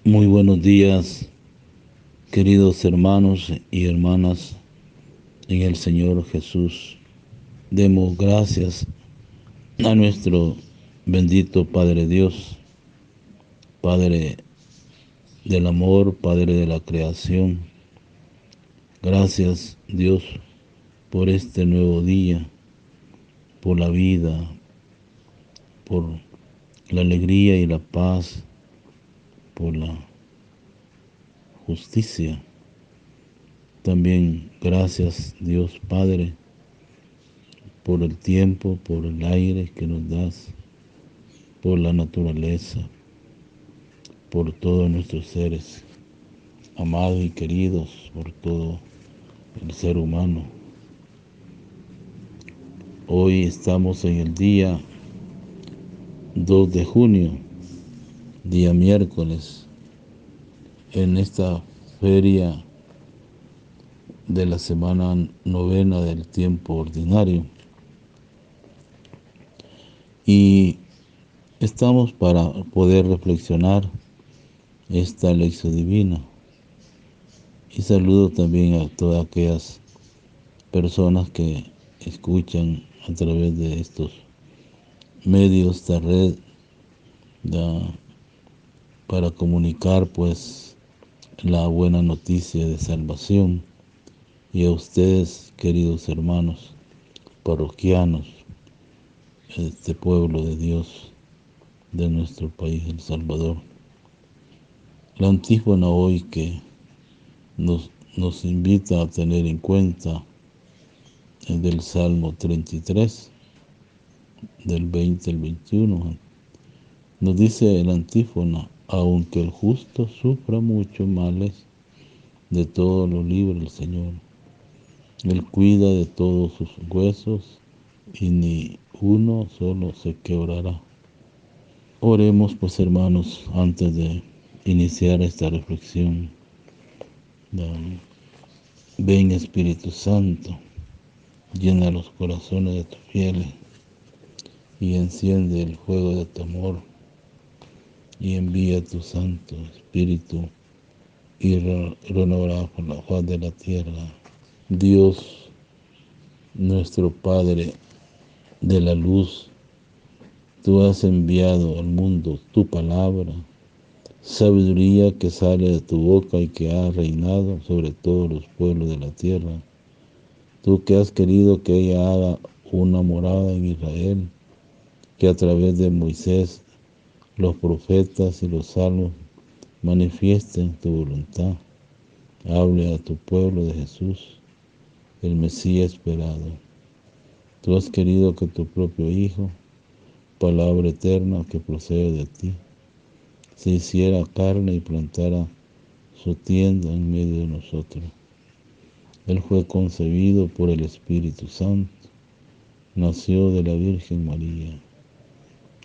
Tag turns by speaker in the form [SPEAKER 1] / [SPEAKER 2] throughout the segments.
[SPEAKER 1] Muy buenos días, queridos hermanos y hermanas en el Señor Jesús. Demos gracias a nuestro bendito Padre Dios, Padre del amor, Padre de la creación. Gracias, Dios, por este nuevo día, por la vida, por la alegría y la paz, por la justicia. También gracias, Dios Padre, por el tiempo, por el aire que nos das, por la naturaleza, por todos nuestros seres, amados y queridos, por todo el ser humano. Hoy estamos en el día 2 de junio, día miércoles, en esta feria de la semana novena del tiempo ordinario. Y estamos para poder reflexionar esta lección divina. Y saludo también a todas aquellas personas que escuchan a través de estos medios de red para comunicar pues la buena noticia de salvación. Y a ustedes, queridos hermanos parroquianos, este pueblo de Dios, de nuestro país, El Salvador. La antífona hoy que nos invita a tener en cuenta es del Salmo 33, del 20 al 21. Nos dice el antífona: aunque el justo sufra muchos males, de todo lo libre el Señor. Él cuida de todos sus huesos y ni uno solo se quebrará. Oremos pues, hermanos, antes de iniciar esta reflexión. Ven, Espíritu Santo, llena los corazones de tus fieles y enciende el fuego de tu amor, y envía tu Santo Espíritu y renovará por la faz de la tierra. Dios, nuestro Padre de la luz, tú has enviado al mundo tu palabra, sabiduría que sale de tu boca y que ha reinado sobre todos los pueblos de la tierra. Tú que has querido que ella haga una morada en Israel, que a través de Moisés, los profetas y los salmos manifiesten tu voluntad. Hable a tu pueblo de Jesús, el Mesías esperado. Tú has querido que tu propio Hijo, palabra eterna que procede de ti, se hiciera carne y plantara su tienda en medio de nosotros. Él fue concebido por el Espíritu Santo, nació de la Virgen María.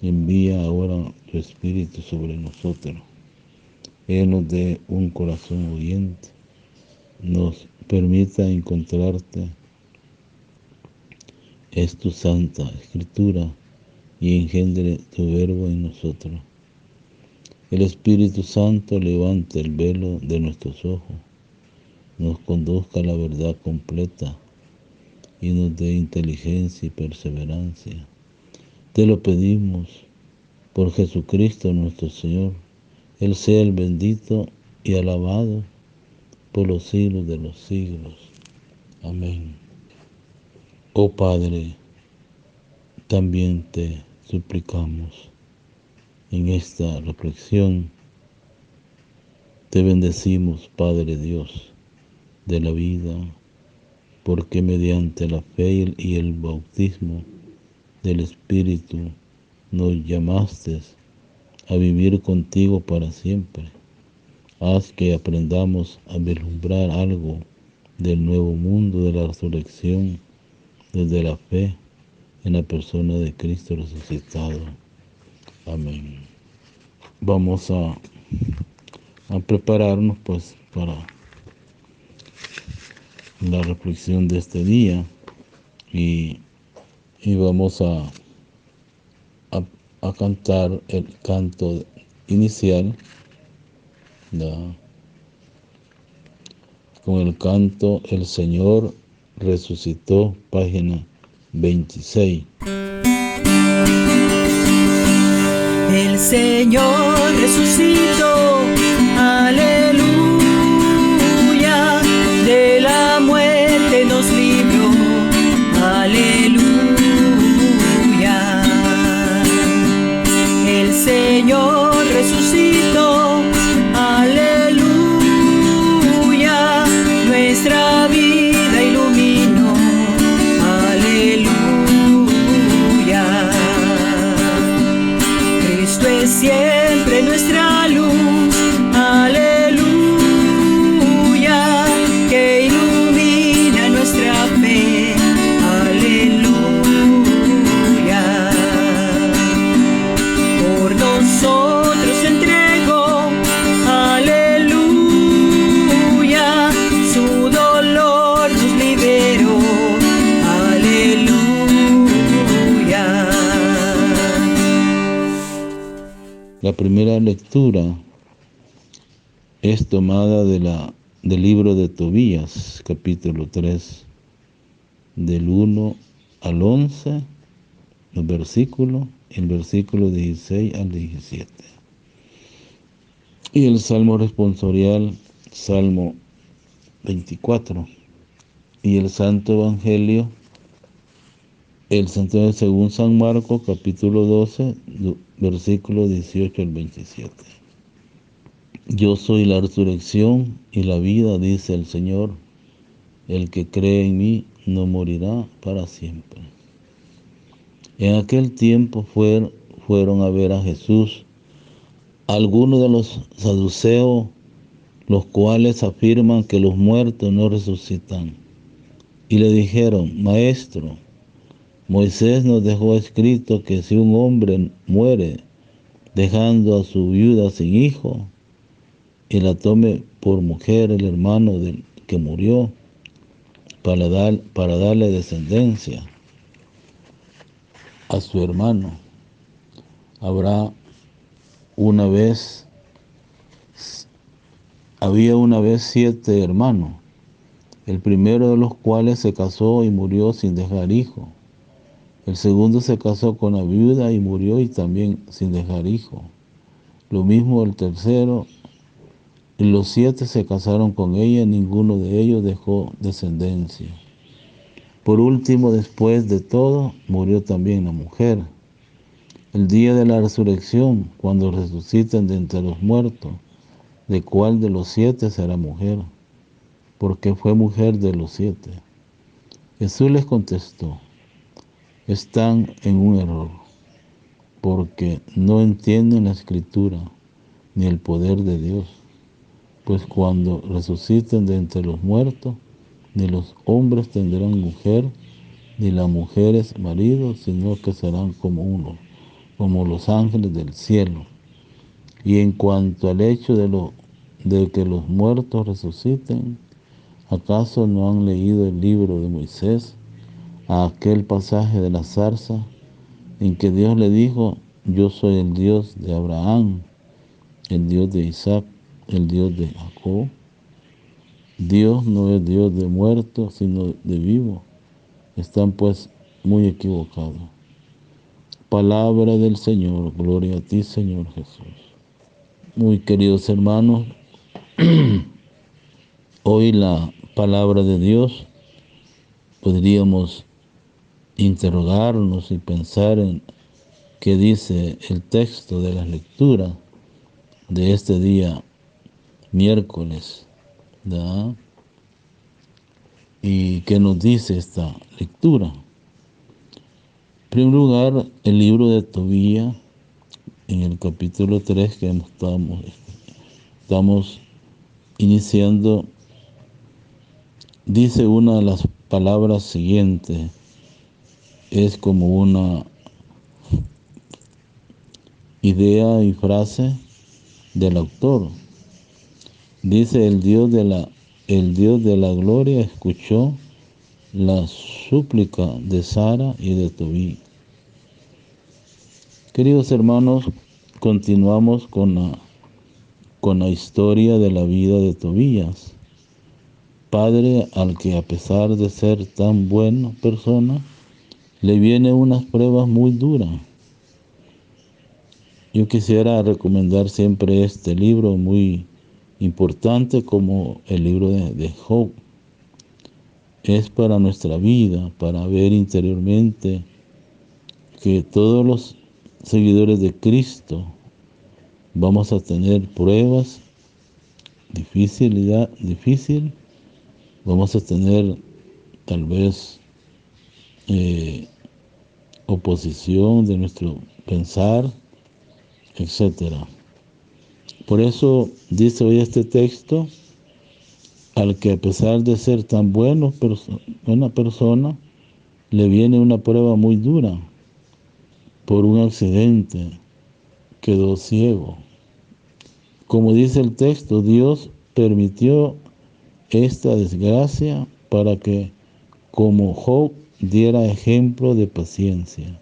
[SPEAKER 1] Envía ahora tu Espíritu sobre nosotros. Él nos dé un corazón oyente, nos permita encontrarte. Es tu santa Escritura y engendre tu verbo en nosotros. El Espíritu Santo levante el velo de nuestros ojos, nos conduzca a la verdad completa y nos dé inteligencia y perseverancia. Te lo pedimos por Jesucristo nuestro Señor. Él sea el bendito y alabado por los siglos de los siglos. Amén. Oh Padre, también te suplicamos en esta reflexión. Te bendecimos, Padre Dios de la vida, porque mediante la fe y el bautismo del Espíritu nos llamaste a vivir contigo para siempre. Haz que aprendamos a vislumbrar algo del nuevo mundo de la resurrección desde la fe en la persona de Cristo resucitado. Amén. Vamos a prepararnos pues para la reflexión de este día y vamos a cantar el canto inicial ¿verdad? Con el canto El Señor resucitó, página 26.
[SPEAKER 2] El Señor resucitó, aleluya, de la muerte nos libró, aleluya. El Señor resucitó, aleluya, nuestra vida iluminó, aleluya. Cristo es siempre nuestra luz, aleluya, que ilumina nuestra fe, aleluya. Por nosotros se entregó, aleluya, su dolor nos liberó, aleluya.
[SPEAKER 1] La primera lectura es tomada del libro de Tobías, capítulo 3, del 1 al 11, el versículo 16 al 17. Y el Salmo responsorial, Salmo 24. Y el Santo Evangelio, según San Marcos, capítulo 12, versículo 18 al 27. Yo soy la resurrección y la vida, dice el Señor. El que cree en mí no morirá para siempre. En aquel tiempo fueron a ver a Jesús algunos de los saduceos, los cuales afirman que los muertos no resucitan. Y le dijeron: Maestro, Moisés nos dejó escrito que si un hombre muere dejando a su viuda sin hijo, y la tome por mujer el hermano del que murió, para darle descendencia a su hermano. Había una vez 7 hermanos, el primero de los cuales se casó y murió sin dejar hijo. El segundo se casó con la viuda y murió y también sin dejar hijo. Lo mismo el tercero, y los 7 se casaron con ella, ninguno de ellos dejó descendencia. Por último, después de todo, murió también la mujer. El día de la resurrección, cuando resuciten de entre los muertos, ¿de cuál de los 7 será mujer? Porque fue mujer de los 7. Jesús les contestó: están en un error, porque no entienden la Escritura ni el poder de Dios. Pues cuando resuciten de entre los muertos, ni los hombres tendrán mujer, ni las mujeres marido, sino que serán como uno, como los ángeles del cielo. Y en cuanto al hecho de que los muertos resuciten, ¿acaso no han leído el libro de Moisés, a aquel pasaje de la zarza, en que Dios le dijo: yo soy el Dios de Abraham, el Dios de Isaac, el Dios de Jacob? Dios no es Dios de muertos, sino de vivos. Están pues muy equivocados. Palabra del Señor. Gloria a ti, Señor Jesús. Muy queridos hermanos, hoy la palabra de Dios podríamos interrogarnos y pensar en qué dice el texto de la lectura de este día miércoles, ¿verdad? ¿Y qué nos dice esta lectura? En primer lugar, el libro de Tobías, en el capítulo 3 que estamos iniciando, dice una de las palabras siguientes. Es como una idea y frase del autor. Dice: el Dios de la gloria escuchó la súplica de Sara y de Tobí. Queridos hermanos, continuamos con con la historia de la vida de Tobías, padre al que a pesar de ser tan buena persona, le vienen unas pruebas muy duras. Yo quisiera recomendar siempre este libro muy importante como el libro de Job. Es para nuestra vida, para ver interiormente que todos los seguidores de Cristo vamos a tener pruebas, difícil, vamos a tener tal vez oposición de nuestro pensar, etcétera. Por eso dice hoy este texto, al que a pesar de ser tan buena persona, le viene una prueba muy dura. Por un accidente quedó ciego. Como dice el texto, Dios permitió esta desgracia para que, como Job, diera ejemplo de paciencia.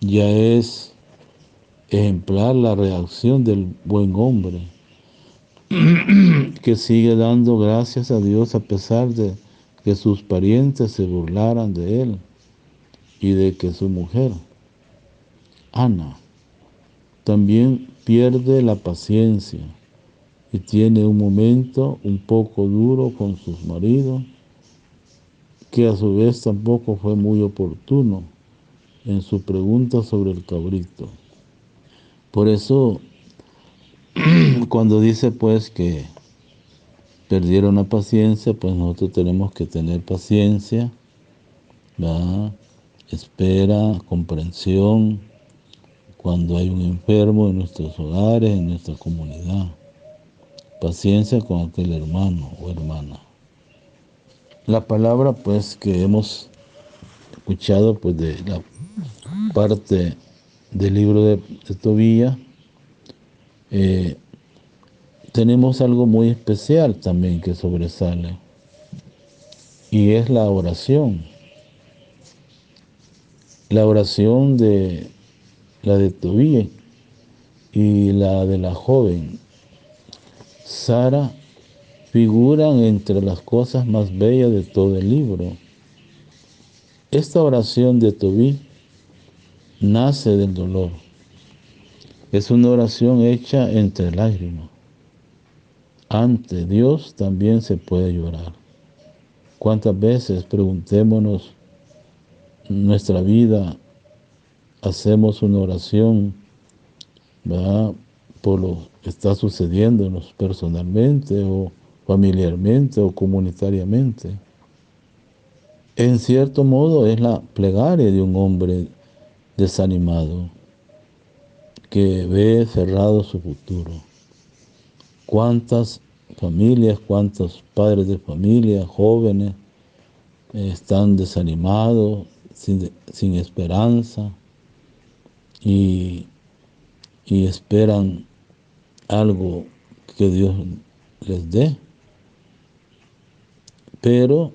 [SPEAKER 1] Ya es ejemplar la reacción del buen hombre, que sigue dando gracias a Dios a pesar de que sus parientes se burlaran de él y de que su mujer, Ana, también pierde la paciencia y tiene un momento un poco duro con sus maridos, que a su vez tampoco fue muy oportuno en su pregunta sobre el cabrito. Por eso, cuando dice pues que perdieron la paciencia, pues nosotros tenemos que tener paciencia, ¿verdad? Espera, comprensión, cuando hay un enfermo en nuestros hogares, en nuestra comunidad. Paciencia con aquel hermano o hermana. La palabra pues que hemos escuchado pues de la parte del libro de Tobías, tenemos algo muy especial también que sobresale, y es la oración. La oración de la de Tobías y la de la joven Sara figuran entre las cosas más bellas de todo el libro. Esta oración de Tobías nace del dolor. Es una oración hecha entre lágrimas. Ante Dios también se puede llorar. ¿Cuántas veces, preguntémonos, en nuestra vida hacemos una oración, ¿verdad?, por lo que está sucediéndonos personalmente o familiarmente o comunitariamente? En cierto modo es la plegaria de un hombre desanimado que ve cerrado su futuro. ¿Cuántas familias, cuántos padres de familia, jóvenes, están desanimados, sin esperanza y esperan algo que Dios les dé? Pero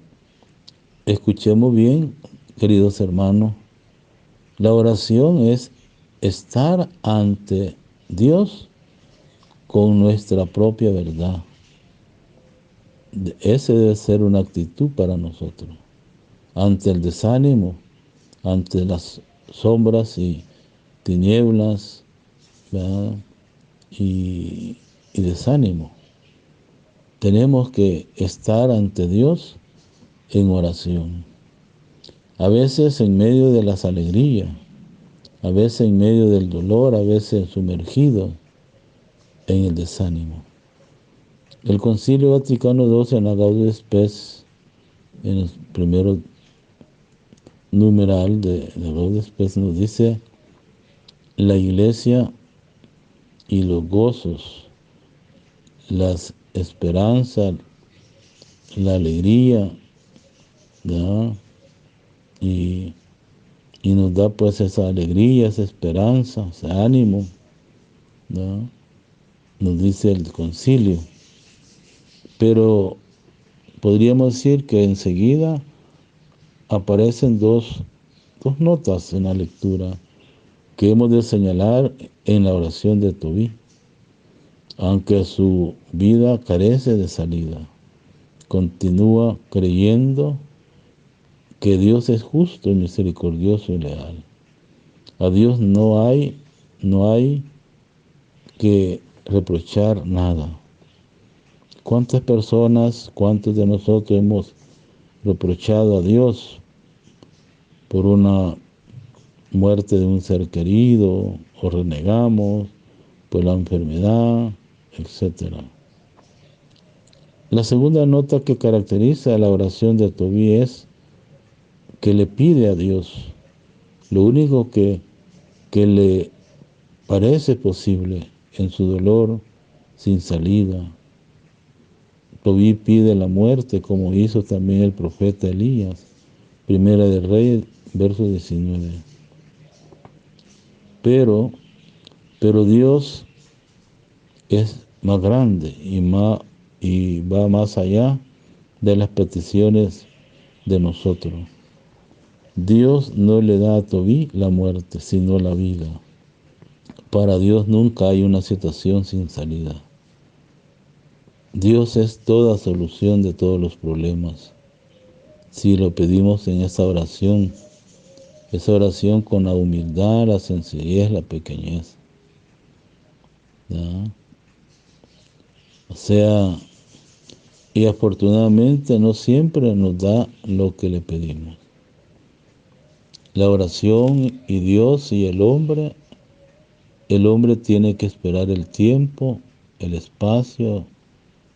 [SPEAKER 1] escuchemos bien, queridos hermanos, la oración es estar ante Dios con nuestra propia verdad. Esa debe ser una actitud para nosotros. Ante el desánimo, ante las sombras y tinieblas, ¿verdad?, y desánimo, tenemos que estar ante Dios en oración. A veces en medio de las alegrías, a veces en medio del dolor, a veces sumergido en el desánimo. El Concilio Vaticano II, en la Gaudium et Spes, en el primero numeral de Gaudium et Spes, nos dice: la Iglesia y los gozos, las esperanzas, la alegría, ¿verdad?, y nos da pues esa alegría, esa esperanza, ese ánimo, ¿verdad?, nos dice el concilio. Pero podríamos decir que enseguida aparecen dos notas en la lectura que hemos de señalar en la oración de Tobías. aunque su vida carece de salida. Continúa creyendo que Dios es justo y misericordioso y leal. A Dios no hay que reprochar nada. ¿Cuántas personas, cuántos de nosotros hemos reprochado a Dios por una muerte de un ser querido, o renegamos por la enfermedad, etcétera? La segunda nota que caracteriza la oración de Tobí es que le pide a Dios lo único que le parece posible en su dolor sin salida. Tobí pide la muerte, como hizo también el profeta Elías. Primera de Reyes, verso 19. Pero Dios es más grande y va más allá de las peticiones de nosotros. Dios no le da a Tobí la muerte, sino la vida. Para Dios nunca hay una situación sin salida. Dios es toda solución de todos los problemas. Si lo pedimos en esa oración con la humildad, la sencillez, la pequeñez. ¿Ya? O sea, y afortunadamente no siempre nos da lo que le pedimos. La oración y Dios y el hombre tiene que esperar el tiempo, el espacio,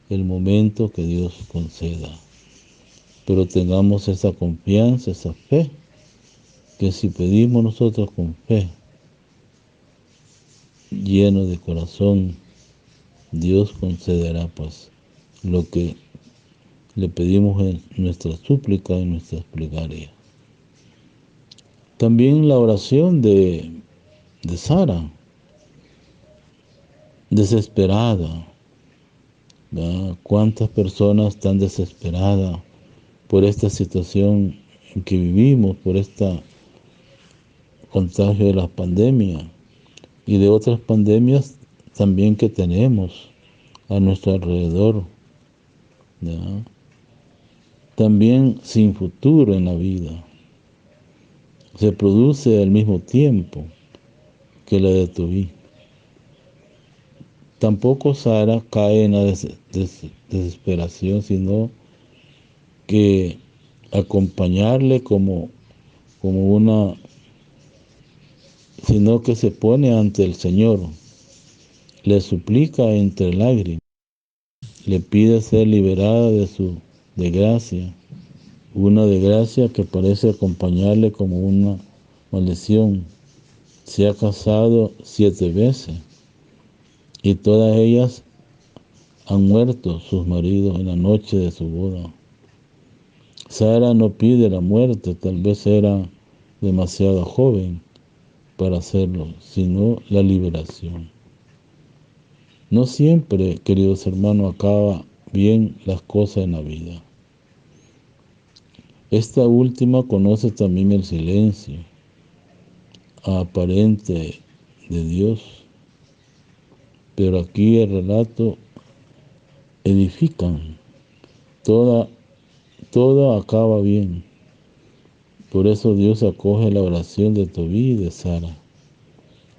[SPEAKER 1] el momento que Dios conceda. Pero tengamos esa confianza, esa fe, que si pedimos nosotros con fe, lleno de corazón, Dios concederá pues lo que le pedimos en nuestra súplica, en nuestras plegarias. También la oración de Sara, desesperada. ¿Verdad? ¿Cuántas personas están desesperadas por esta situación en que vivimos, por este contagio de la pandemia y de otras pandemias también que tenemos a nuestro alrededor? ¿Verdad? También sin futuro en la vida. Se produce al mismo tiempo que la de Tobí. Tampoco Sara cae en la desesperación, sino que acompañarle sino que se pone ante el Señor, le suplica entre lágrimas, le pide ser liberada de su desgracia, una desgracia que parece acompañarle como una maldición. Se ha casado 7 veces y todas ellas han muerto sus maridos en la noche de su boda. Sara no pide la muerte, tal vez era demasiado joven para hacerlo, sino la liberación. No siempre, queridos hermanos, acaba bien las cosas en la vida. Esta última conoce también el silencio aparente de Dios, pero aquí el relato edifican, todo acaba bien. Por eso Dios acoge la oración de Tobí y de Sara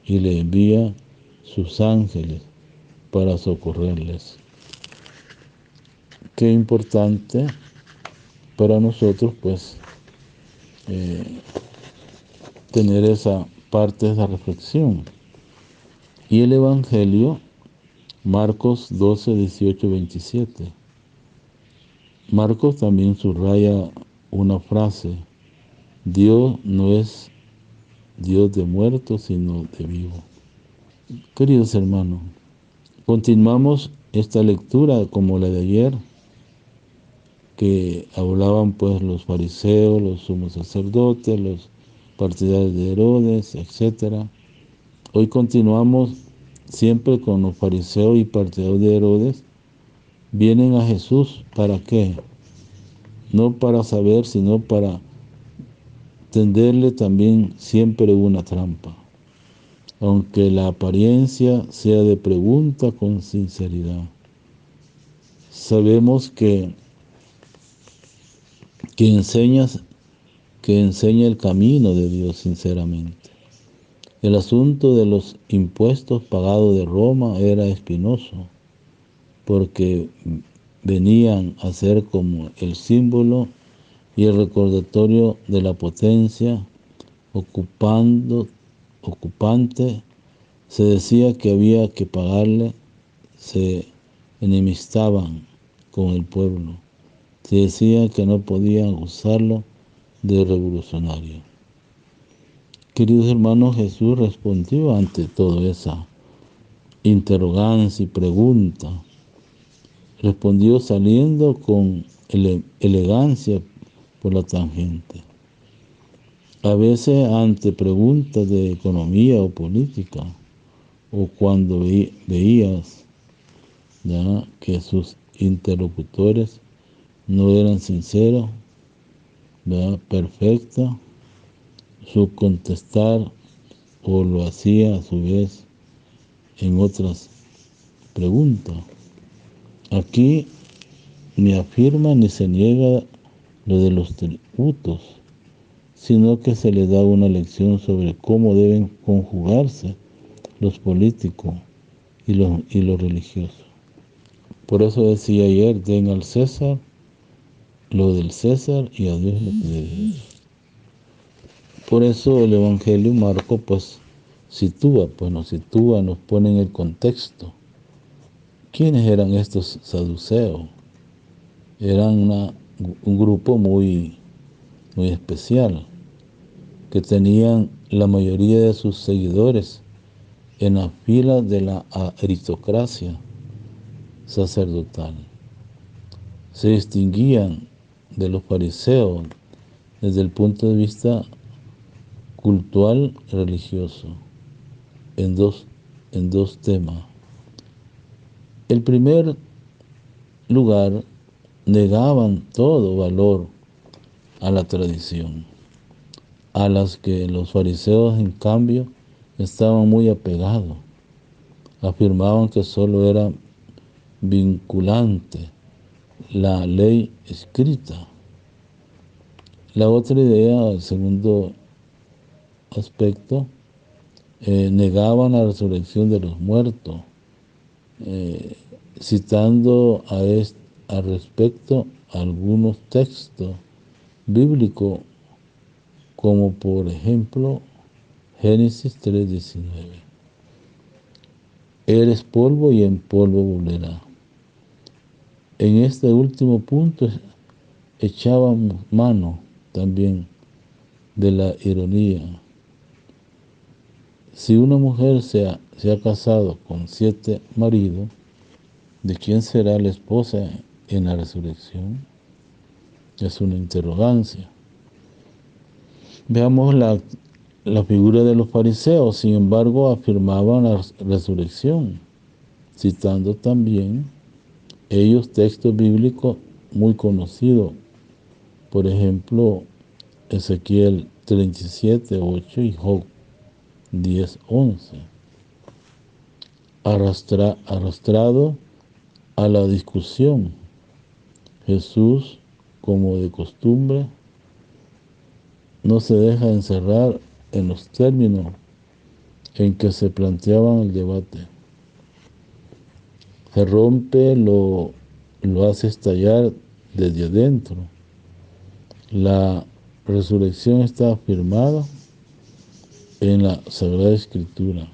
[SPEAKER 1] y le envía sus ángeles para socorrerles. Qué importante para nosotros, pues, tener esa parte de esa reflexión. Y el Evangelio, Marcos 12, 18, 27. Marcos también subraya una frase: Dios no es Dios de muertos, sino de vivos. Queridos hermanos, continuamos esta lectura como la de ayer, que hablaban pues los fariseos, los sumos sacerdotes, los partidarios de Herodes, etc. Hoy continuamos siempre con los fariseos y partidarios de Herodes. Vienen a Jesús, ¿para qué? No para saber, sino para tenderle también siempre una trampa. aunque la apariencia sea de pregunta con sinceridad. Sabemos que enseña el camino de Dios sinceramente. El asunto de los impuestos pagados de Roma era espinoso, porque venían a ser como el símbolo y el recordatorio de la potencia ocupante. Se decía que había que pagarle, se enemistaban con el pueblo. Se decía que no podían usarlo de revolucionario. Queridos hermanos, Jesús respondió ante toda esa interrogancia y pregunta. Respondió saliendo con elegancia por la tangente. A veces ante preguntas de economía o política, o cuando veías ya que sus interlocutores no eran sinceros, perfecta, su contestar o lo hacía a su vez en otras preguntas. Aquí ni afirma ni se niega lo de los tributos, sino que se le da una lección sobre cómo deben conjugarse los políticos y los religiosos. Por eso decía ayer, den al César lo del César y a Dios lo que de Dios. Por eso el Evangelio Marco nos sitúa, nos pone en el contexto. ¿Quiénes eran estos saduceos? Eran un grupo muy especial, que tenían la mayoría de sus seguidores en la fila de la aristocracia sacerdotal. Se distinguían de los fariseos desde el punto de vista cultural religioso en dos temas. En primer lugar, negaban todo valor a la tradición, a las que los fariseos en cambio estaban muy apegados. Afirmaban que solo era vinculante la ley escrita. La otra idea, el segundo aspecto, negaban la resurrección de los muertos, citando al respecto algunos textos bíblicos, como por ejemplo Génesis 3:19. Eres polvo y en polvo volverás. En este último punto echaban mano también de la ironía. Si una mujer se ha casado con 7 maridos, ¿de quién será la esposa en la resurrección? Es una interrogancia. Veamos la figura de los fariseos. Sin embargo, afirmaban la resurrección, citando también ellos textos bíblicos muy conocidos. Por ejemplo, Ezequiel 37:8 y Job 10:11. Arrastrado a la discusión, Jesús, como de costumbre, no se deja encerrar en los términos en que se planteaban el debate. Se rompe, lo hace estallar desde adentro. La resurrección está afirmada en la Sagrada Escritura.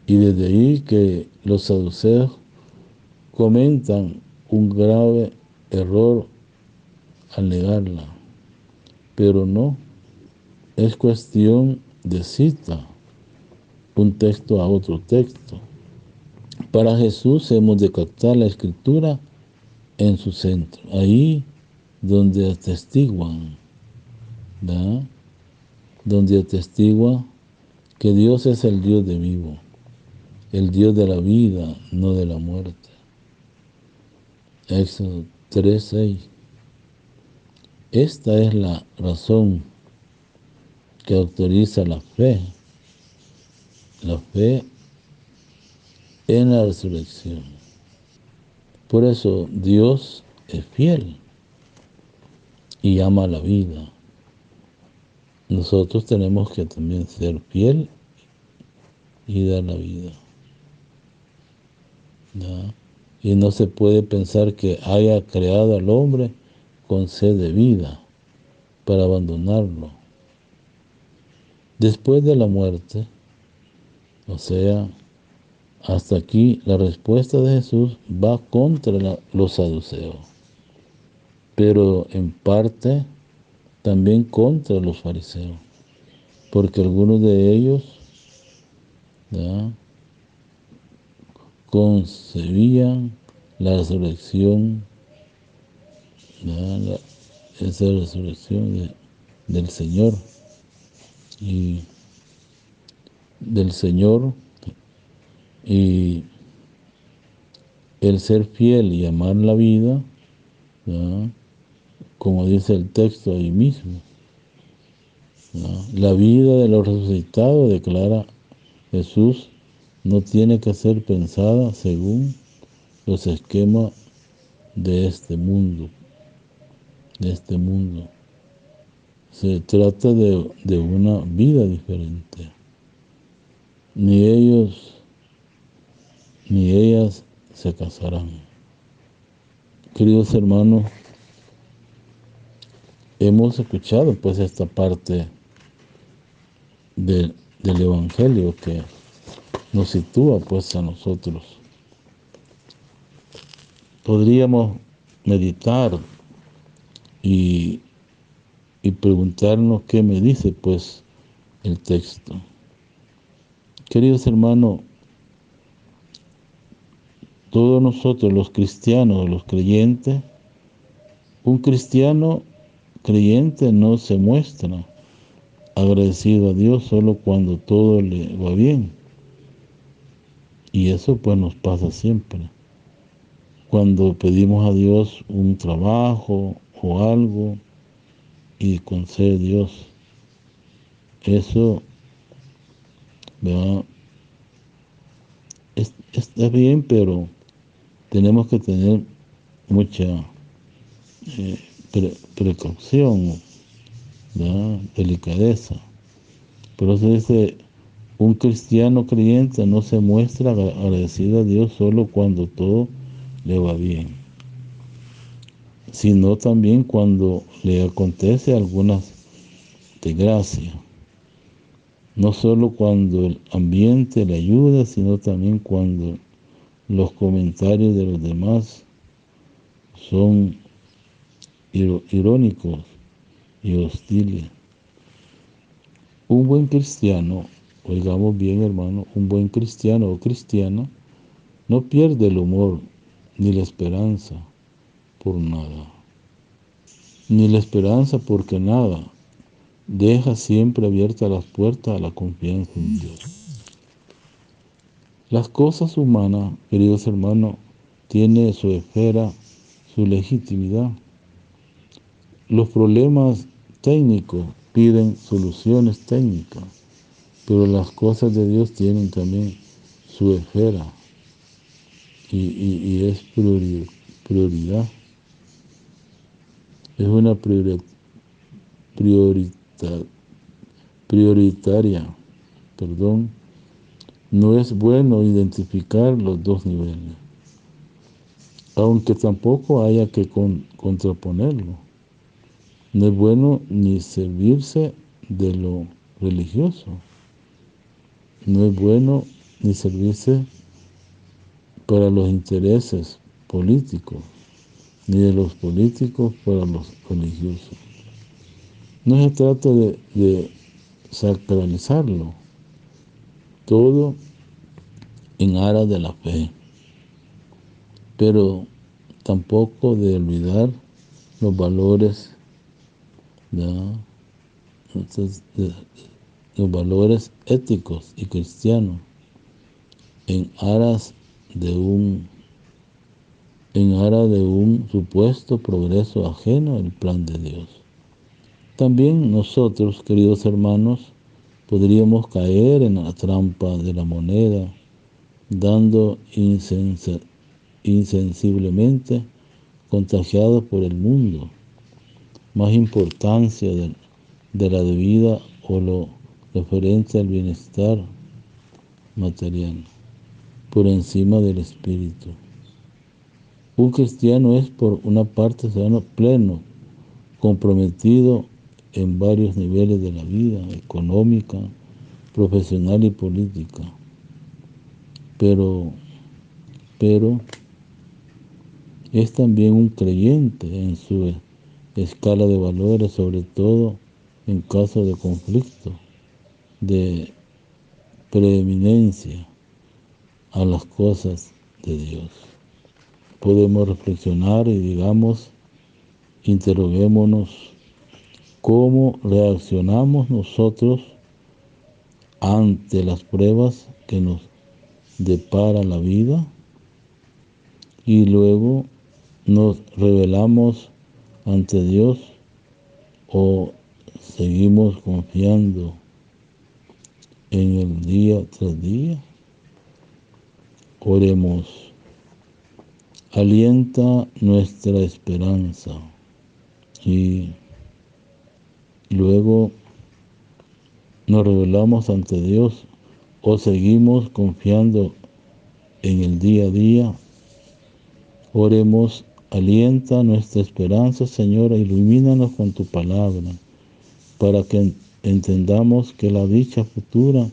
[SPEAKER 1] Y desde ahí que los saduceos comentan un grave error al negarla. Pero no, es cuestión de cita, un texto a otro texto. Para Jesús hemos de captar la Escritura en su centro, ahí donde atestiguan, ¿verdad? Donde atestigua que Dios es el Dios de vivo, el Dios de la vida, no de la muerte. Éxodo 3:6. Esta es la razón que autoriza la fe la fe en la resurrección. Por eso Dios es fiel y ama la vida. Nosotros tenemos que también ser fiel y dar la vida, ¿ya? Y no se puede pensar que haya creado al hombre con sed de vida para abandonarlo. Después de la muerte, o sea, hasta aquí la respuesta de Jesús va contra los saduceos, pero en parte también contra los fariseos, porque algunos de ellos, ¿ya?, concebían la resurrección, ¿ya?, esa resurrección del Señor y del Señor, y el ser fiel y amar la vida, ¿ya?, como dice el texto ahí mismo, ¿ya?, la vida de los resucitados, declara Jesús, no tiene que ser pensada según los esquemas de este mundo. Se trata de una vida diferente. Ni ellos ni ellas se casarán. Queridos hermanos, hemos escuchado pues esta parte del Evangelio que nos sitúa pues a nosotros. Podríamos meditar y preguntarnos qué me dice pues el texto. Queridos hermanos, todos nosotros los cristianos, los creyentes, un cristiano creyente no se muestra agradecido a Dios solo cuando todo le va bien. Y eso pues nos pasa siempre. Cuando pedimos a Dios un trabajo o algo y concede Dios, eso, ¿verdad?, está bien, pero tenemos que tener mucha precaución, ¿verdad?, delicadeza. Por eso dice, un cristiano creyente no se muestra agradecido a Dios solo cuando todo le va bien, sino también cuando le acontece alguna desgracia. No solo cuando el ambiente le ayuda, sino también cuando los comentarios de los demás son irónicos y hostiles. Un buen cristiano, oigamos bien hermano, un buen cristiano o cristiana no pierde el humor ni la esperanza por nada. Ni la esperanza porque nada. Deja siempre abiertas las puertas a la confianza en Dios. Las cosas humanas, queridos hermanos, tienen su esfera, su legitimidad. Los problemas técnicos piden soluciones técnicas, pero las cosas de Dios tienen también su esfera y es prioridad. Es una prioritaria. No es bueno identificar los dos niveles, aunque tampoco haya que contraponerlo. No es bueno ni servirse de lo religioso. No es bueno ni servirse para los intereses políticos, ni de los políticos para los religiosos. No se trata de sacralizarlo, todo en aras de la fe, pero tampoco de olvidar los valores, entonces, los valores éticos y cristianos en aras de un supuesto progreso ajeno al plan de Dios. También nosotros, queridos hermanos, podríamos caer en la trampa de la moneda, dando insensiblemente contagiados por el mundo, más importancia de la vida o lo referente al bienestar material, por encima del espíritu. Un cristiano es, por una parte, ciudadano pleno, comprometido en varios niveles de la vida, económica, profesional y política. Pero es también un creyente en su escala de valores, sobre todo en caso de conflicto, de preeminencia a las cosas de Dios. Podemos reflexionar y interroguémonos cómo reaccionamos nosotros ante las pruebas que nos depara la vida, y luego nos rebelamos ante Dios o seguimos confiando en el día tras día. Oremos. Alienta nuestra esperanza y luego nos rebelamos ante Dios o seguimos confiando en el día a día. Oremos. Alienta nuestra esperanza, Señor, e ilumínanos con tu palabra, para que entendamos que la dicha futura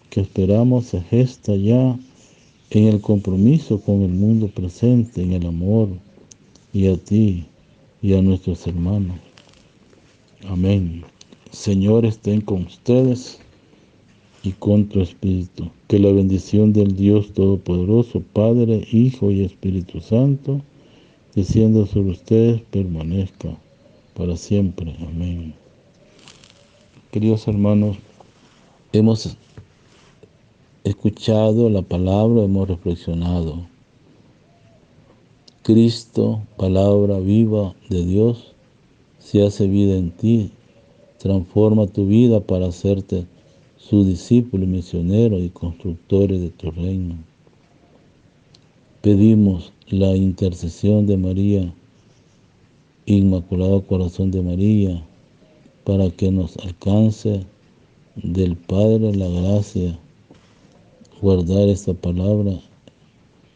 [SPEAKER 1] que esperamos se gesta ya en el compromiso con el mundo presente, en el amor, y a ti y a nuestros hermanos. Amén. Señor, estén con ustedes y con tu espíritu. Que la bendición del Dios Todopoderoso, Padre, Hijo y Espíritu Santo, descienda sobre ustedes, permanezca para siempre. Amén. Queridos hermanos, hemos escuchado la palabra, hemos reflexionado. Cristo, palabra viva de Dios, se hace vida en ti, transforma tu vida para hacerte su discípulo, misionero y constructor de tu reino. Pedimos la intercesión de María, Inmaculado Corazón de María, para que nos alcance del Padre la gracia, guardar esta palabra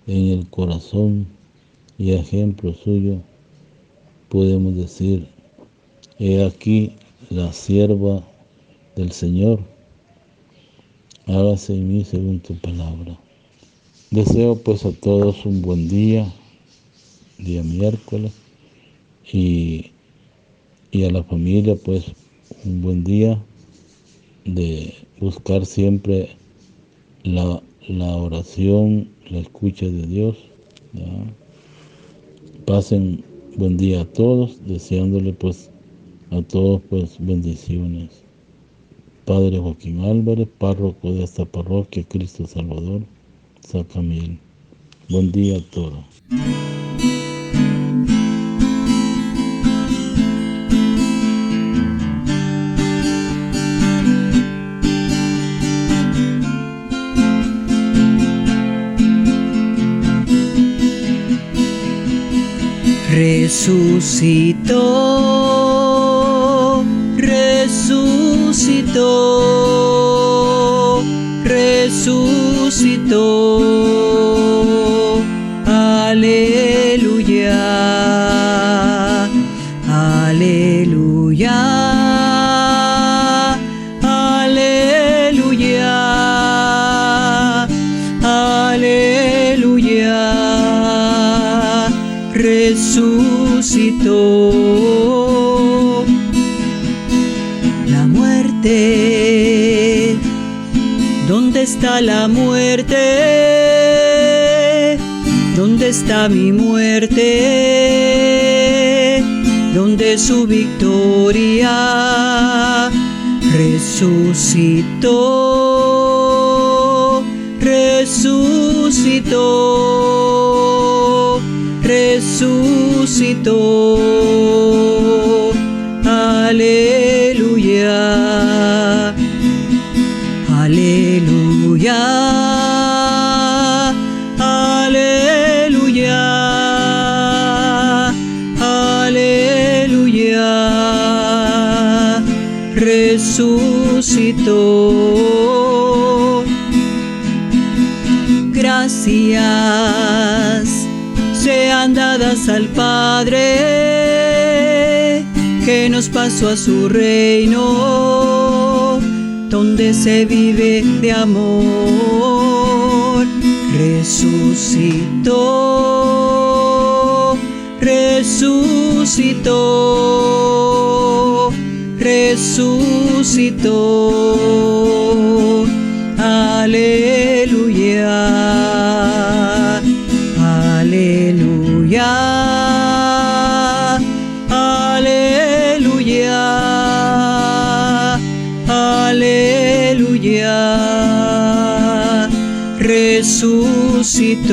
[SPEAKER 1] en el corazón, y a ejemplo suyo podemos decir: he aquí la sierva del Señor, hágase en mí según tu palabra. Deseo pues a todos un buen día miércoles, y a la familia pues un buen día de buscar siempre la oración, la escucha de Dios, ¿ya? Pasen buen día a todos, deseándole pues a todos pues bendiciones. Padre Joaquín Álvarez, párroco de esta parroquia Cristo Salvador, Sacamiel. Buen día a todos.
[SPEAKER 2] Resucitó, resucitó, resucitó. Aleluya, aleluya, aleluya, aleluya. Resucitó. La muerte, ¿dónde está la muerte? ¿Dónde está mi muerte? ¿Dónde su victoria? Resucitó, resucitó, resucitó. Aleluya. resucitó. Gracias sean dadas al Padre, que nos pasó a su reino, donde se vive de amor. Resucitó, resucitó, resucitó. Aleluya, aleluya, aleluya, aleluya. Resucitó.